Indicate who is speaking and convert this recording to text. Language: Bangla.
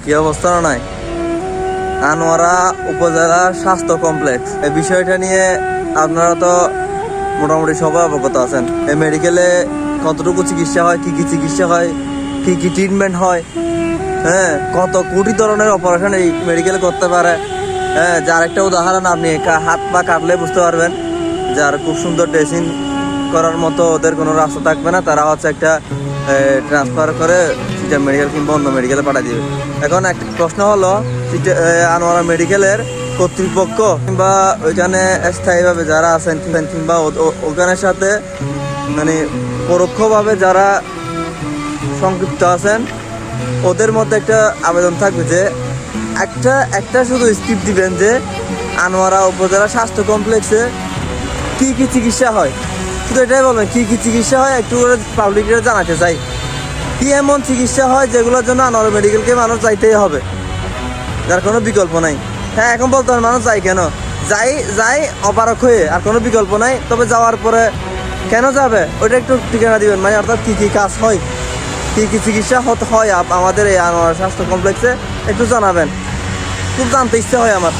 Speaker 1: কি অবস্থা নাই আনোয়ারা উপজেলা স্বাস্থ্য কমপ্লেক্স, এই বিষয়টা নিয়ে আপনারা তো মোটামুটি সবাই অবগত আছেন। এই মেডিকেলে কতটুকু চিকিৎসা হয়, কি কি চিকিৎসা হয়, কি কি ট্রিটমেন্ট হয়, হ্যাঁ, কত কোটি ধরনের অপারেশন এই মেডিকেলে করতে পারে। হ্যাঁ, যার একটা উদাহরণ আপনি হাত পা কাটলে বুঝতে পারবেন, যার খুব সুন্দর ড্রেসিং করার মতো ওদের কোনো রাস্তা থাকবে না, তারা হচ্ছে একটা ট্রান্সফার করে মেডিকেল কিংবা অন্য মেডিকেলে পাঠিয়ে দিবে। এখন একটা প্রশ্ন হলো, আনোয়ারা মেডিকেলের কর্তৃপক্ষ কিংবা ওইখানে স্থায়ীভাবে যারা আছেন কিংবা ওখানের সাথে মানে পরোক্ষভাবে যারা সংযুক্ত আছেন, ওদের মধ্যে একটা আবেদন থাকবে যে একটা শুধু স্ক্রিপ্ট দিবেন যে আনোয়ারা উপজেলা স্বাস্থ্য কমপ্লেক্সে কি কি চিকিৎসা হয়, শুধু এটাই বলবেন কি কি চিকিৎসা হয়, একটু করে পাবলিকরা জানাতে চাই। কি এমন চিকিৎসা হয় যেগুলোর জন্য আনোয়ারা মেডিকেলকে মানুষ যাইতেই হবে, যার কোনো বিকল্প নাই। হ্যাঁ, এখন বলতে হবে মানুষ যায় কেন, যাই অপারক হয়ে, আর কোনো বিকল্প নাই। তবে যাওয়ার পরে কেন যাবে ওইটা একটু ঠিকানা দিবেন, মানে অর্থাৎ কী কী কাজ হয়, কী কী চিকিৎসা হয় আমাদের এই আনোয়ারা স্বাস্থ্য কমপ্লেক্সে একটু জানাবেন, খুব জানতে ইচ্ছে হয় আমার।